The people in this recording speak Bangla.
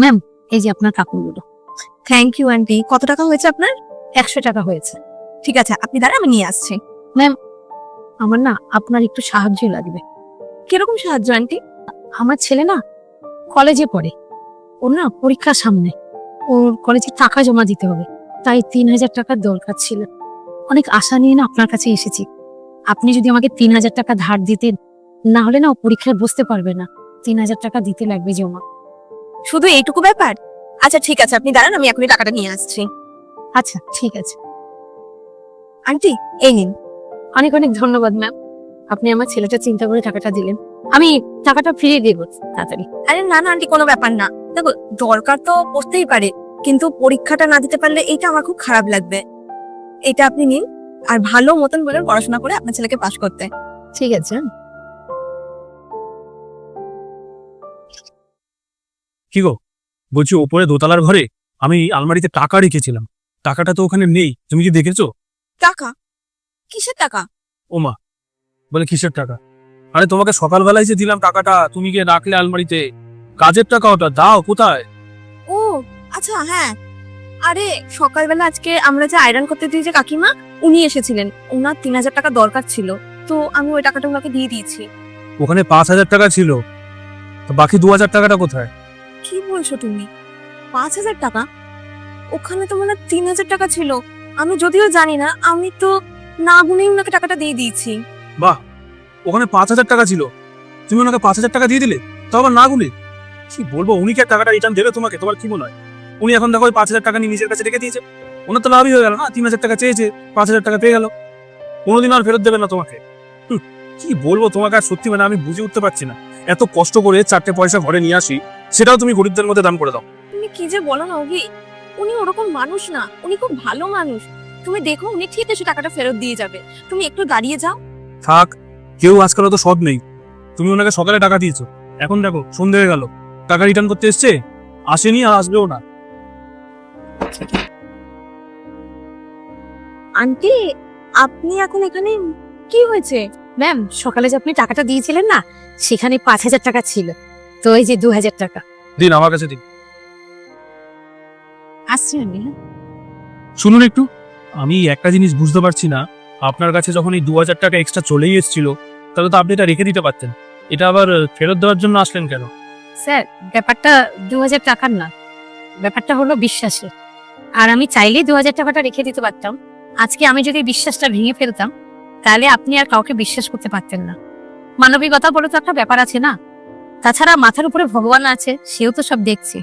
ম্যাম, এই যে আপনার কাপড়গুলো। Thank you aunty. কত টাকা হয়েছে আপনার? 100 টাকা হয়েছে। ঠিক আছে, আপনি দাঁড়ান, আমি নিয়ে আসছি। ম্যাম, আমার না আপনার একটু সাহায্য লাগবে। কিরকম সাহায্য আন্টি? আমার ছেলে না কলেজে পড়ে, ওর না পরীক্ষার সামনে, ওর কলেজে টাকা জমা দিতে হবে, তাই 3000 টাকার দরকার ছিল। অনেক আশা নিয়ে না আপনার কাছে এসেছি। আপনি যদি আমাকে 3000 টাকা ধার দিতেন, না হলে না ও পরীক্ষায় বসতে পারবে না। 3000 টাকা দিতে লাগবে জমা। শুধু এইটুকু ব্যাপার? আচ্ছা ঠিক আছে, আপনি দাঁড়ান, আমি এখনই টাকাটা নিয়ে আসছি। আচ্ছা ঠিক আছে। আন্টি, এই নিন। অনেক অনেক ধন্যবাদ ম্যাম, আপনি আমার ছেলেটা চিন্তা করে টাকাটা দিলেন। আমি টাকাটা ফিরিয়ে দেবো তাড়াতাড়ি। আরে না না আন্টি, কোনো ব্যাপার না। দেখো, দরকার তো পড়তেই পারে, কিন্তু পরীক্ষাটা না দিতে পারলে এইটা আমার খুব খারাপ লাগবে। এটা আপনি নিন, আর ভালো মতন বলে পড়াশোনা করে আপনার ছেলেকে পাশ করতে। ঠিক আছে। কি গো, বলছি ওপরে দোতলার ঘরে আমি আলমারিতে টাকা রেখেছিলাম, টাকাটা তো ওখানে নেই, তুমি কি দেখেছো? টাকা? কিসের টাকা? ওমা, বলে কিসের টাকা? আরে তোমাকে সকালবেলায় যে দিলাম টাকাটা, তুমি গিয়ে রাখলে আলমারিতে, কাজের টাকা ওটা, দাও কোথায়? ও আচ্ছা, হ্যাঁ। আরে সকালবেলা আজকে আমরা যে আয়রন করতে দিয়েছি কাকিমা, উনি এসেছিলেন, ওনার 3000 টাকা দরকার ছিল, তো আমি ওই টাকাটা ওনাকে দিয়ে দিয়েছি। ওখানে 5000 টাকা ছিল, তো বাকি 2000 টাকাটা কোথায়? কি বলছো তুমি? 5000 টাকা? ওখানে তো মানে 3000 টাকা ছিল। আমি যদিও জানি না, আমি তো না গুনেই ওনাকে টাকাটা দিয়ে দিয়েছি। বাহ, ওখানে 5000 টাকা ছিল, তুমি ওনাকে 5000 টাকা দিয়ে দিলে, তো আবার না গুনে? কি বলবো, উনি কি আর টাকাটা রিটার্ন দেবে তোমাকে? তোমার কি মনে হয় উনি এখন দেখো ওই 5000 টাকা নিয়ে নিজের কাছে রেখে দিয়েছে? ওনার তো লাভই হয়ে গেল না, 3000 টাকা চেয়েছে, 5000 টাকা পেয়ে গেল, কোনোদিন আর ফেরত দেবে না তোমাকে। কি বলবো তোমাকে, আর সত্যি মানে আমি বুঝে উঠতে পারছি না, এত কষ্ট করে 4টে পয়সা ঘরে নিয়ে আসি, সেটাও তুমি গরিবদের মধ্যে দান করে দাও। তুমি কি যে বলো না অভি, উনি ওরকম মানুষ না, উনি খুব ভালো মানুষ। তুমি দেখো, উনি ঠিক এসে টাকাটা ফেরত দিয়ে যাবে। তুমি একটু দাঁড়িয়ে যাও। থাক, কেউ আজকাল তো সৎ নেই। তুমি ওনাকে সকালে টাকা দিয়েছো, এখন দেখো সন্ধে হয়ে গেল, টাকা রিটার্ন করতে এসছে, আসেনি আর আসবেও না। আন্টি, আপনি এখন এখানে? কি হয়েছে? ম্যাম, সকালে যে আপনি টাকাটা দিয়েছিলেন না, সেখানে 5000 টাকা ছিল, তো এই যে 2000 টাকা। দিন আমার কাছে দিন। আসছি আমি। শুনুন একটু, আমি একটা জিনিস বুঝতে পারছি না, আপনার কাছে যখন এই 2000 টাকা এক্সট্রা চলেই এসেছিল, তাহলে তো আপনি এটা রেখে দিতে পারতেন, এটা আবার ফেরত দেওয়ার জন্য আসলেন কেন? স্যার, ব্যাপারটা 2000 টাকার না, ব্যাপারটা হলো বিশ্বাসের। আর আমি চাইলেই 2000 টাকাটা রেখে দিতে পারতাম। আজকে আমি যদি বিশ্বাসটা ভেঙে ফেলতাম, তাহলে আপনি আর কাউকে বিশ্বাস করতে পারতেন না। মানবিকতা বলে তো একটা ব্যাপার আছে না? তাছাড়া মাথার উপরে ভগবান আছে, সেও তো সব দেখছে।